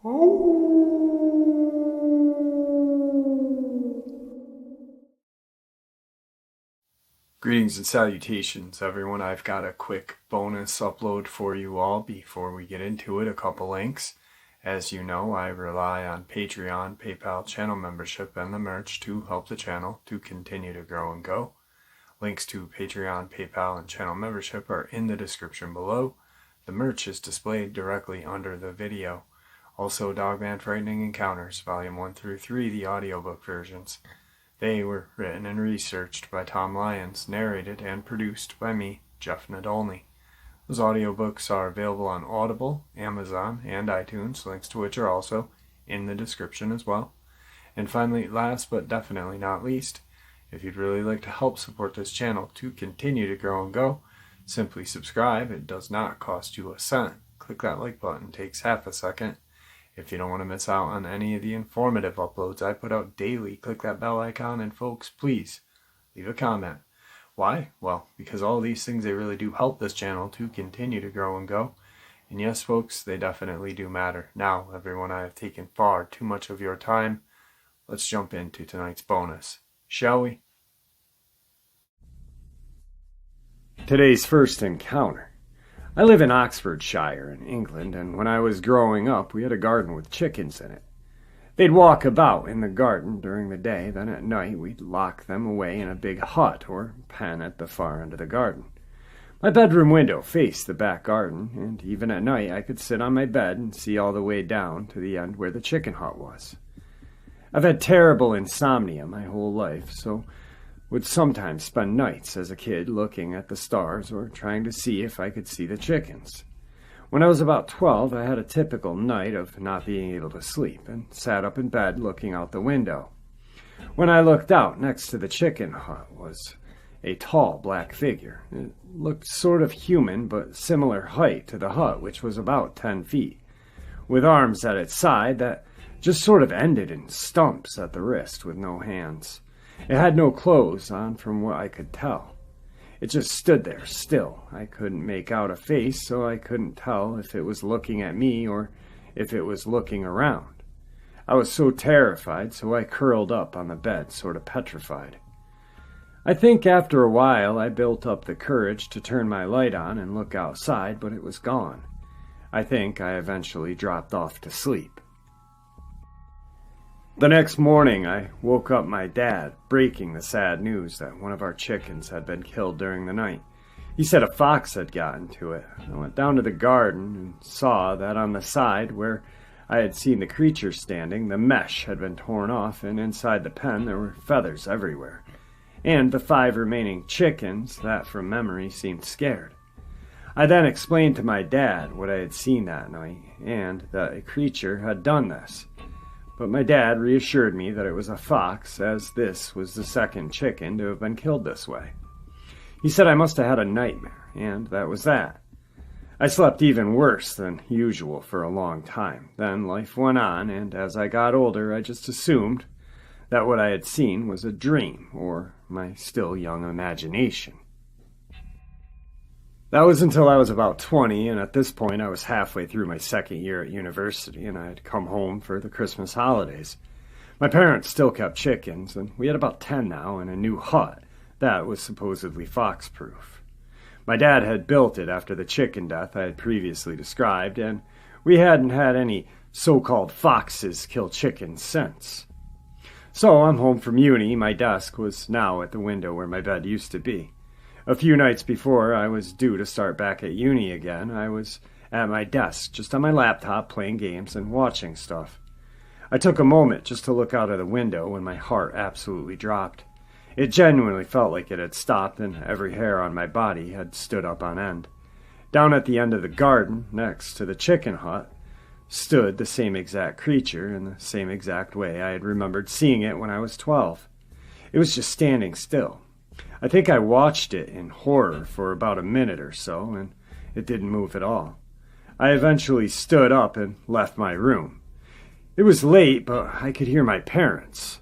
Greetings and salutations, everyone. I've got a quick bonus upload for you all before we get into it. A couple links. As you know, I rely on Patreon, PayPal, channel membership, and the merch to help the channel to continue to grow and go. Links to Patreon, PayPal, and channel membership are in the description below. The merch is displayed directly under the video. Also, Dogman Frightening Encounters, Volume 1 through 3, the audiobook versions. They were written and researched by Tom Lyons, narrated and produced by me, Jeff Nadolny. Those audiobooks are available on Audible, Amazon, and iTunes, links to which are also in the description as well. And finally, last but definitely not least, if you'd really like to help support this channel to continue to grow and go, simply subscribe. It does not cost you a cent. Click that like button, it takes half a second. If you don't want to miss out on any of the informative uploads I put out daily, click that bell icon, and folks, please leave a comment. Why? Well, because all these things, they really do help this channel to continue to grow and go. And yes, folks, they definitely do matter. Now, everyone, I have taken far too much of your time. Let's jump into tonight's bonus, shall we? Today's first encounter. I live in Oxfordshire in England, and when I was growing up, we had a garden with chickens in it. They'd walk about in the garden during the day, then at night we'd lock them away in a big hut or pen at the far end of the garden. My bedroom window faced the back garden, and even at night I could sit on my bed and see all the way down to the end where the chicken hut was. I've had terrible insomnia my whole life, so would sometimes spend nights as a kid looking at the stars or trying to see if I could see the chickens. When I was about 12, I had a typical night of not being able to sleep and sat up in bed looking out the window. When I looked out, next to the chicken hut was a tall black figure. It looked sort of human, but similar height to the hut, which was about 10 feet, with arms at its side that just sort of ended in stumps at the wrist with no hands. It had no clothes on from what I could tell. It just stood there still. I couldn't make out a face, so I couldn't tell if it was looking at me or if it was looking around. I was so terrified, so I curled up on the bed, sort of petrified. I think after a while I built up the courage to turn my light on and look outside, but it was gone. I think I eventually dropped off to sleep. The next morning, I woke up my dad, breaking the sad news that one of our chickens had been killed during the night. He said a fox had gotten to it. I went down to the garden and saw that on the side where I had seen the creature standing, the mesh had been torn off, and inside the pen there were feathers everywhere. And the 5 remaining chickens, that from memory, seemed scared. I then explained to my dad what I had seen that night, and that a creature had done this. But my dad reassured me that it was a fox, as this was the second chicken to have been killed this way. He said I must have had a nightmare, and that was that. I slept even worse than usual for a long time. Then life went on, and as I got older, I just assumed that what I had seen was a dream, or my still young imagination. That was until I was about 20, and at this point I was halfway through my second year at university, and I had come home for the Christmas holidays. My parents still kept chickens, and we had about 10 now in a new hut that was supposedly fox-proof. My dad had built it after the chicken death I had previously described, and we hadn't had any so-called foxes kill chickens since. So I'm home from uni. My desk was now at the window where my bed used to be. A few nights before I was due to start back at uni again, I was at my desk, just on my laptop, playing games and watching stuff. I took a moment just to look out of the window when my heart absolutely dropped. It genuinely felt like it had stopped and every hair on my body had stood up on end. Down at the end of the garden, next to the chicken hut, stood the same exact creature in the same exact way I had remembered seeing it when I was 12. It was just standing still. I think I watched it in horror for about a minute or so, and it didn't move at all. I eventually stood up and left my room. It was late, but I could hear my parents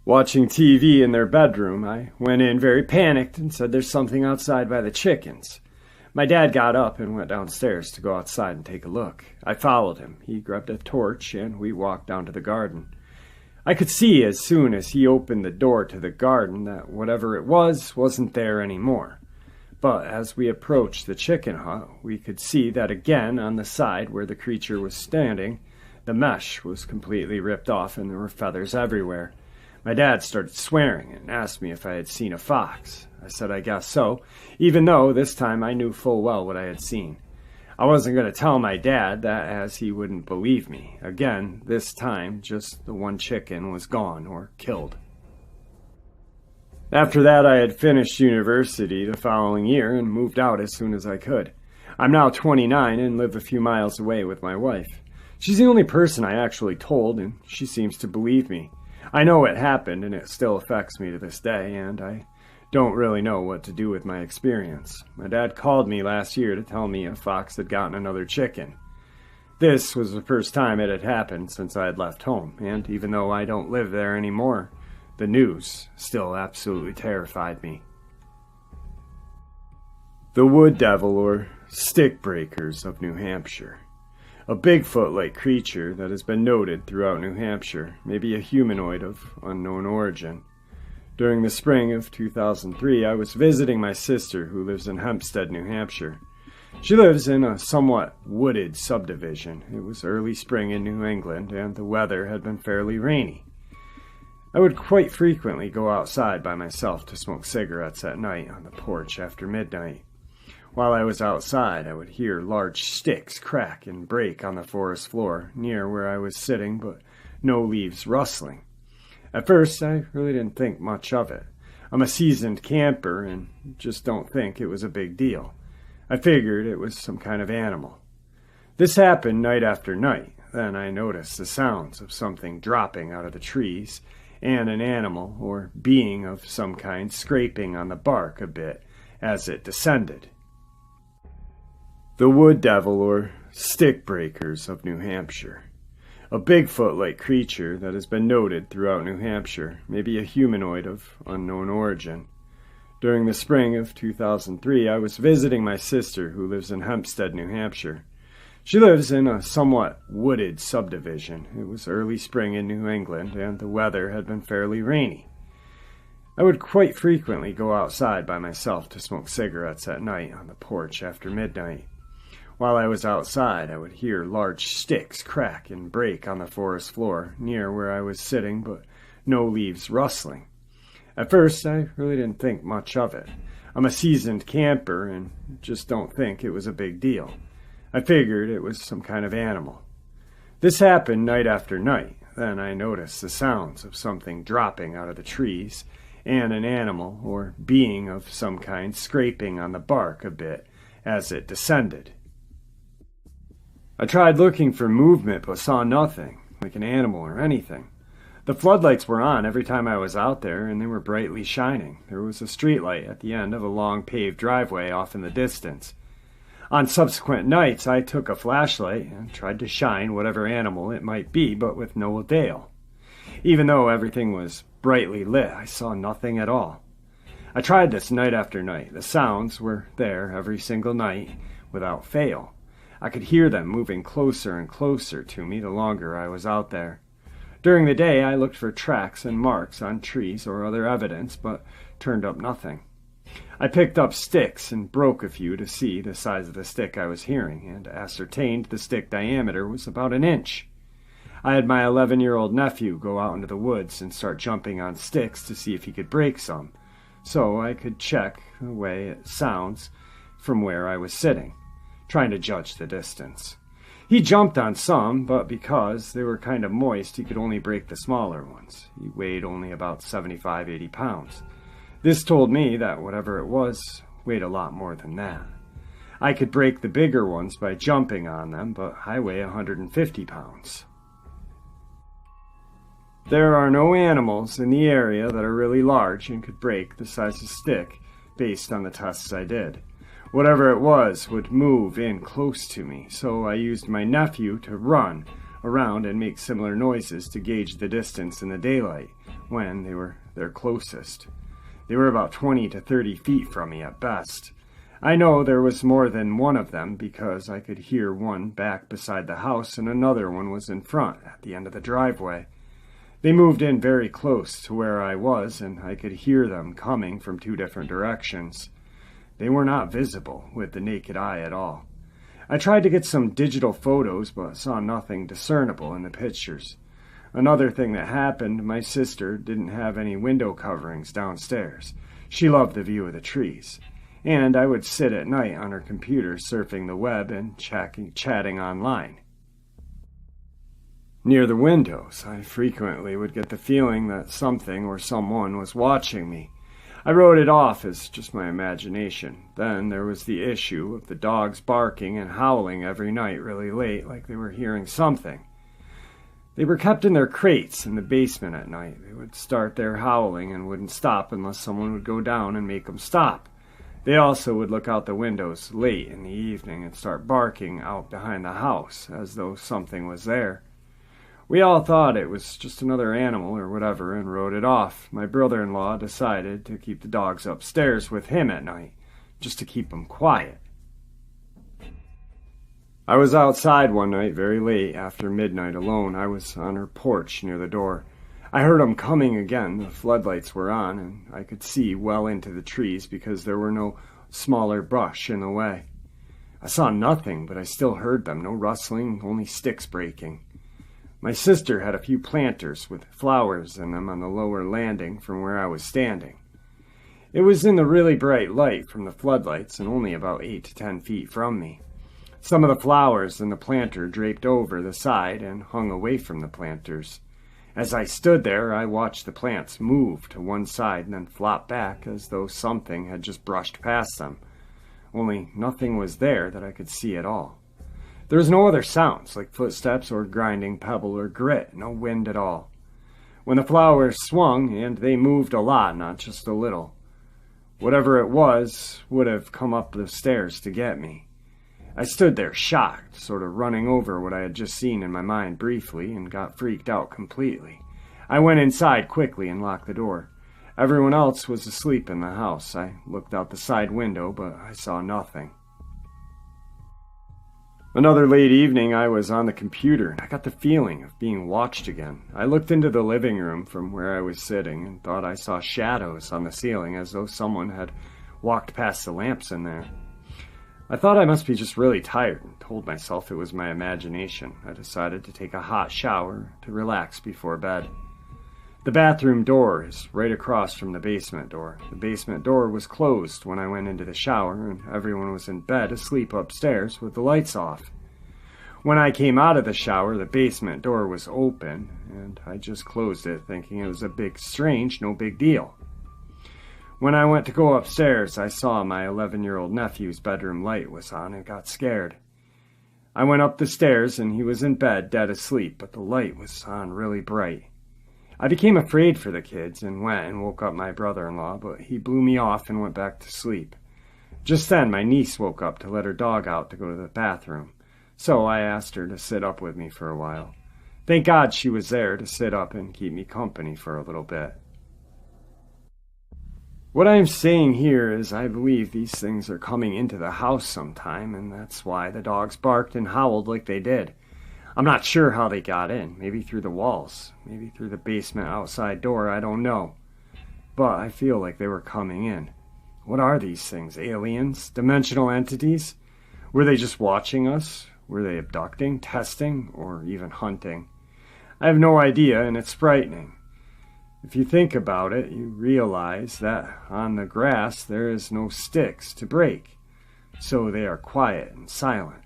watching TV in their bedroom. I went in very panicked and said there's something outside by the chickens. My dad got up and went downstairs to go outside and take a look. I followed him. He grabbed a torch and we walked down to the garden. I could see as soon as he opened the door to the garden that whatever it was wasn't there anymore. But as we approached the chicken hut, we could see that again on the side where the creature was standing, the mesh was completely ripped off and there were feathers everywhere. My dad started swearing and asked me if I had seen a fox. I said I guess so, even though this time I knew full well what I had seen. I wasn't going to tell my dad that as he wouldn't believe me. Again, this time just the one chicken was gone or killed. After that, I had finished university the following year and moved out as soon as I could. I'm now 29 and live a few miles away with my wife. She's the only person I actually told, and she seems to believe me. I know it happened, and it still affects me to this day, and I don't really know what to do with my experience. My dad called me last year to tell me a fox had gotten another chicken. This was the first time it had happened since I had left home, and even though I don't live there anymore, the news still absolutely terrified me. The wood devil, or stick breakers of New Hampshire. A Bigfoot-like creature that has been noted throughout New Hampshire, may be a humanoid of unknown origin. During the spring of 2003, I was visiting my sister who lives in Hempstead, New Hampshire. She lives in a somewhat wooded subdivision. It was early spring in New England, and the weather had been fairly rainy. I would quite frequently go outside by myself to smoke cigarettes at night on the porch after midnight. While I was outside, I would hear large sticks crack and break on the forest floor near where I was sitting, but no leaves rustling. At first, I really didn't think much of it. I'm a seasoned camper and just don't think it was a big deal. I figured it was some kind of animal. This happened night after night. Then I noticed the sounds of something dropping out of the trees and an animal or being of some kind scraping on the bark a bit as it descended. The wood devil, or stick breakers of New Hampshire. A Bigfoot-like creature that has been noted throughout New Hampshire, may be a humanoid of unknown origin. During the spring of 2003, I was visiting my sister who lives in Hempstead, New Hampshire. She lives in a somewhat wooded subdivision. It was early spring in New England, and the weather had been fairly rainy. I would quite frequently go outside by myself to smoke cigarettes at night on the porch after midnight. While I was outside, I would hear large sticks crack and break on the forest floor near where I was sitting, but no leaves rustling. At first, I really didn't think much of it. I'm a seasoned camper and just don't think it was a big deal. I figured it was some kind of animal. This happened night after night. Then I noticed the sounds of something dropping out of the trees and an animal or being of some kind scraping on the bark a bit as it descended. I tried looking for movement but saw nothing, like an animal or anything. The floodlights were on every time I was out there, and they were brightly shining. There was a streetlight at the end of a long paved driveway off in the distance. On subsequent nights, I took a flashlight and tried to shine whatever animal it might be, but with no avail. Even though everything was brightly lit, I saw nothing at all. I tried this night after night. The sounds were there every single night, without fail. I could hear them moving closer and closer to me the longer I was out there. During the day, I looked for tracks and marks on trees or other evidence, but turned up nothing. I picked up sticks and broke a few to see the size of the stick I was hearing, and ascertained the stick diameter was about an inch. I had my 11-year-old nephew go out into the woods and start jumping on sticks to see if he could break some, so I could check the way it sounds from where I was sitting, trying to judge the distance. He jumped on some, but because they were kind of moist, he could only break the smaller ones. He weighed only about 75-80 pounds. This told me that whatever it was weighed a lot more than that. I could break the bigger ones by jumping on them, but I weigh 150 pounds. There are no animals in the area that are really large and could break the size of stick based on the tests I did. Whatever it was would move in close to me, so I used my nephew to run around and make similar noises to gauge the distance in the daylight when they were their closest. They were about 20 to 30 feet from me at best. I know there was more than one of them because I could hear one back beside the house and another one was in front at the end of the driveway. They moved in very close to where I was, and I could hear them coming from two different directions. They were not visible with the naked eye at all. I tried to get some digital photos, but saw nothing discernible in the pictures. Another thing that happened, my sister didn't have any window coverings downstairs. She loved the view of the trees. And I would sit at night on her computer surfing the web and chatting online. Near the windows, I frequently would get the feeling that something or someone was watching me. I wrote it off as just my imagination. Then there was the issue of the dogs barking and howling every night really late, like they were hearing something. They were kept in their crates in the basement at night. They would start their howling and wouldn't stop unless someone would go down and make them stop. They also would look out the windows late in the evening and start barking out behind the house, as though something was there. We all thought it was just another animal or whatever and wrote it off. My brother-in-law decided to keep the dogs upstairs with him at night, just to keep them quiet. I was outside one night very late after midnight alone. I was on her porch near the door. I heard them coming again. The floodlights were on, and I could see well into the trees because there were no smaller brush in the way. I saw nothing, but I still heard them. No rustling, only sticks breaking. My sister had a few planters with flowers in them on the lower landing from where I was standing. It was in the really bright light from the floodlights and only about 8 to 10 feet from me. Some of the flowers in the planter draped over the side and hung away from the planters. As I stood there, I watched the plants move to one side and then flop back as though something had just brushed past them. Only nothing was there that I could see at all. There was no other sounds, like footsteps or grinding pebble or grit, no wind at all. When the flowers swung, and they moved a lot, not just a little, whatever it was would have come up the stairs to get me. I stood there shocked, sort of running over what I had just seen in my mind briefly, and got freaked out completely. I went inside quickly and locked the door. Everyone else was asleep in the house. I looked out the side window, but I saw nothing. Another late evening, I was on the computer, and I got the feeling of being watched again. I looked into the living room from where I was sitting and thought I saw shadows on the ceiling as though someone had walked past the lamps in there. I thought I must be just really tired and told myself it was my imagination. I decided to take a hot shower to relax before bed. The bathroom door is right across from the basement door. The basement door was closed when I went into the shower, and everyone was in bed asleep upstairs with the lights off. When I came out of the shower, the basement door was open, and I just closed it, thinking it was a big strange, no big deal. When I went to go upstairs, I saw my 11-year-old nephew's bedroom light was on and got scared. I went up the stairs, and he was in bed, dead asleep, but the light was on really bright. I became afraid for the kids and went and woke up my brother-in-law, but he blew me off and went back to sleep. Just then, my niece woke up to let her dog out to go to the bathroom, so I asked her to sit up with me for a while. Thank God she was there to sit up and keep me company for a little bit. What I am saying here is I believe these things are coming into the house sometime, and that's why the dogs barked and howled like they did. I'm not sure how they got in, maybe through the walls, maybe through the basement outside door, I don't know. But I feel like they were coming in. What are these things? Aliens? Dimensional entities? Were they just watching us? Were they abducting, testing, or even hunting? I have no idea, and it's frightening. If you think about it, you realize that on the grass there is no sticks to break, so they are quiet and silent.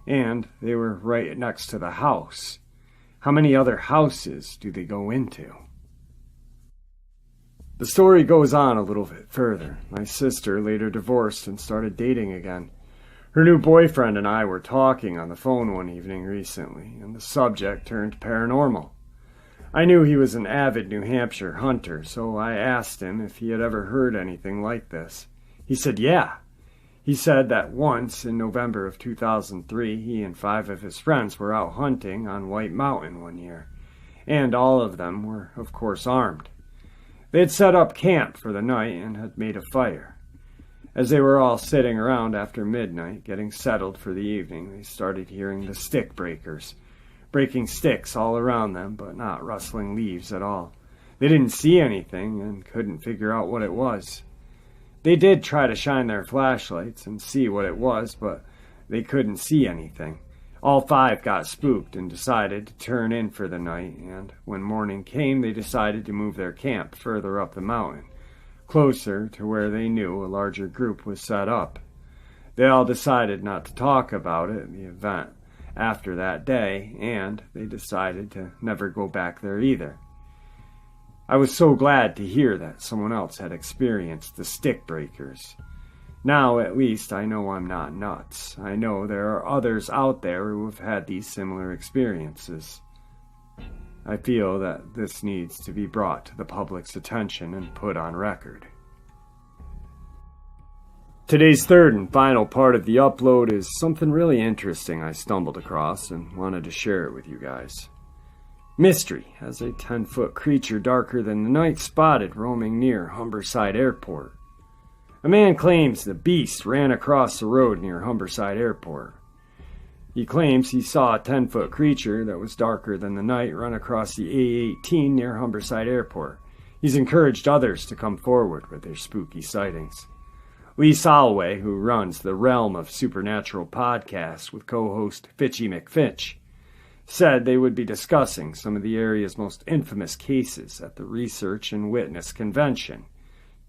And they were right next to the house. How many other houses do they go into? The story goes on a little bit further. My sister later divorced and started dating again. Her new boyfriend and I were talking on the phone one evening recently, and the subject turned paranormal. I knew he was an avid New Hampshire hunter, so I asked him if he had ever heard anything like this. He said, yeah. He said that once, in November of 2003, he and 5 of his friends were out hunting on White Mountain one year, and all of them were, of course, armed. They had set up camp for the night and had made a fire. As they were all sitting around after midnight, getting settled for the evening, they started hearing the stick breakers, breaking sticks all around them, but not rustling leaves at all. They didn't see anything and couldn't figure out what it was. They did try to shine their flashlights and see what it was, but they couldn't see anything. All 5 got spooked and decided to turn in for the night, and when morning came, they decided to move their camp further up the mountain, closer to where they knew a larger group was set up. They all decided not to talk about it, the event, after that day, and they decided to never go back there either. I was so glad to hear that someone else had experienced the stick breakers. Now, at least, I know I'm not nuts. I know there are others out there who have had these similar experiences. I feel that this needs to be brought to the public's attention and put on record. Today's third and final part of the upload is something really interesting I stumbled across and wanted to share it with you guys. Mystery has a 10-foot creature darker than the night spotted roaming near Humberside Airport. A man claims the beast ran across the road near Humberside Airport. He claims he saw a 10-foot creature that was darker than the night run across the A18 near Humberside Airport. He's encouraged others to come forward with their spooky sightings. Lee Soloway, who runs the Realm of Supernatural podcast with co-host Fitchy McFitch, said they would be discussing some of the area's most infamous cases at the Research and Witness Convention,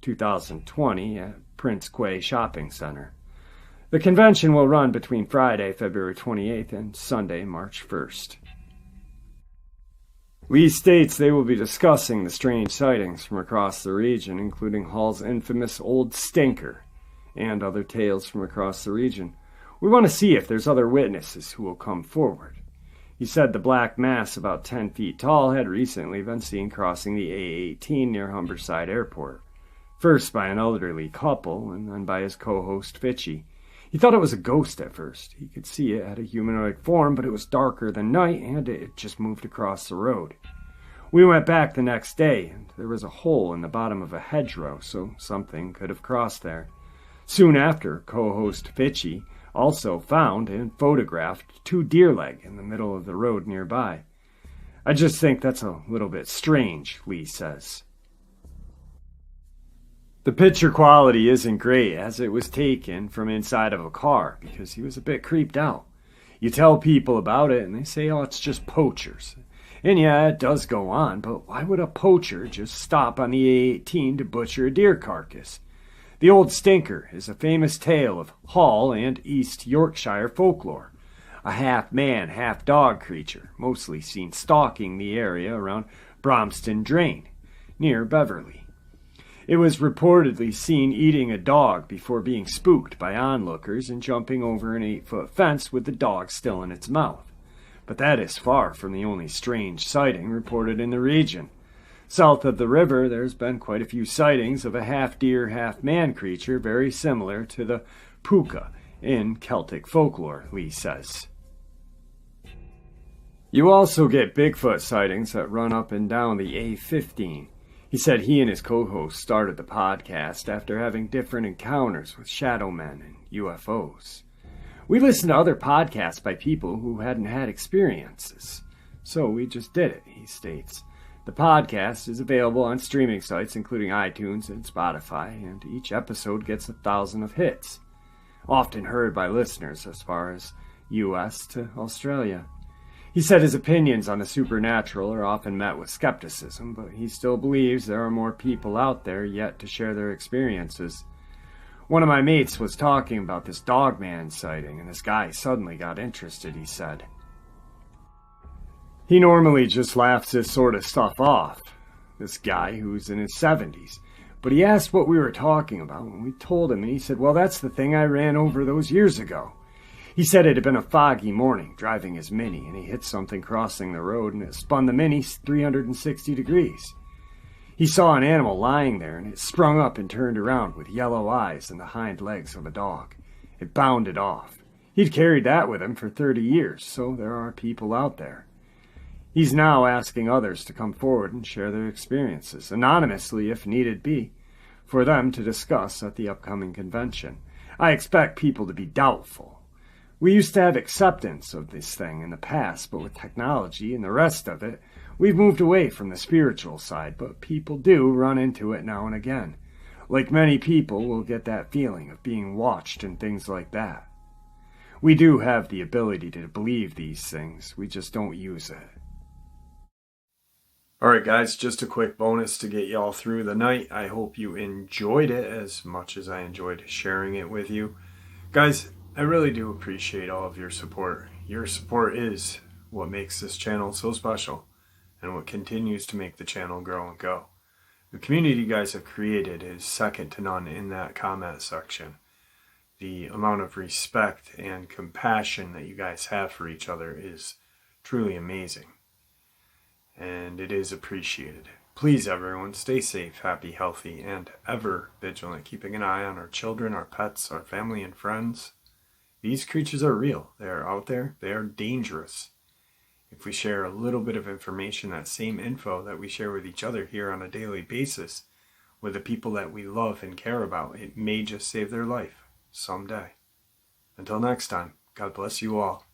2020 at Prince Quay Shopping Center. The convention will run between Friday, February 28th and Sunday, March 1st. Lee states they will be discussing the strange sightings from across the region, including Hall's infamous Old Stinker and other tales from across the region. We want to see if there's other witnesses who will come forward. He said the black mass about 10 feet tall had recently been seen crossing the A18 near Humberside Airport, first by an elderly couple and then by his co-host Fitchy. He thought it was a ghost at first. He could see it had a humanoid form, but it was darker than night and it just moved across the road. We went back the next day and there was a hole in the bottom of a hedgerow, so something could have crossed there. Soon after, co-host Fitchy also found and photographed 2 deer leg in the middle of the road nearby. I just think that's a little bit strange, Lee says. The picture quality isn't great as it was taken from inside of a car because he was a bit creeped out. You tell people about it and they say, oh, it's just poachers. And yeah, it does go on, but why would a poacher just stop on the A18 to butcher a deer carcass? The Old Stinker is a famous tale of Hull and East Yorkshire folklore. A half-man, half-dog creature, mostly seen stalking the area around Bromston Drain, near Beverley. It was reportedly seen eating a dog before being spooked by onlookers and jumping over an 8-foot fence with the dog still in its mouth. But that is far from the only strange sighting reported in the region. South of the river, there's been quite a few sightings of a half-deer, half-man creature very similar to the puka in Celtic folklore, Lee says. You also get Bigfoot sightings that run up and down the A15. He said he and his co-host started the podcast after having different encounters with shadow men and UFOs. We listened to other podcasts by people who hadn't had experiences, so we just did it, he states. The podcast is available on streaming sites including iTunes and Spotify, and each episode gets 1,000 of hits, often heard by listeners as far as US to Australia. He said his opinions on the supernatural are often met with skepticism, but he still believes there are more people out there yet to share their experiences. One of my mates was talking about this Dogman sighting, and this guy suddenly got interested, he said. He normally just laughs this sort of stuff off, this guy who's in his 70s. But he asked what we were talking about, and we told him, and he said, well, that's the thing I ran over those years ago. He said it had been a foggy morning, driving his Mini, and he hit something crossing the road, and it spun the Mini 360 degrees. He saw an animal lying there, and it sprung up and turned around with yellow eyes and the hind legs of a dog. It bounded off. He'd carried that with him for 30 years, so there are people out there. He's now asking others to come forward and share their experiences, anonymously if needed be. for them to discuss at the upcoming convention. I expect people to be doubtful. We used to have acceptance of this thing in the past, but with technology and the rest of it, we've moved away from the spiritual side, but people do run into it now and again. Like many people, will get that feeling of being watched and things like that. We do have the ability to believe these things, we just don't use it. Alright guys, just a quick bonus to get y'all through the night. I hope you enjoyed it as much as I enjoyed sharing it with you. Guys, I really do appreciate all of your support. Your support is what makes this channel so special and what continues to make the channel grow and go. The community you guys have created is second to none in that comment section. The amount of respect and compassion that you guys have for each other is truly amazing. And it is appreciated. Please everyone, stay safe, happy, healthy, and ever vigilant, keeping an eye on our children, our pets, our family, and friends. These creatures are real. They are out there. They are dangerous. If we share a little bit of information, that same info that we share with each other here on a daily basis, with the people that we love and care about, it may just save their life someday. Until next time, God bless you all.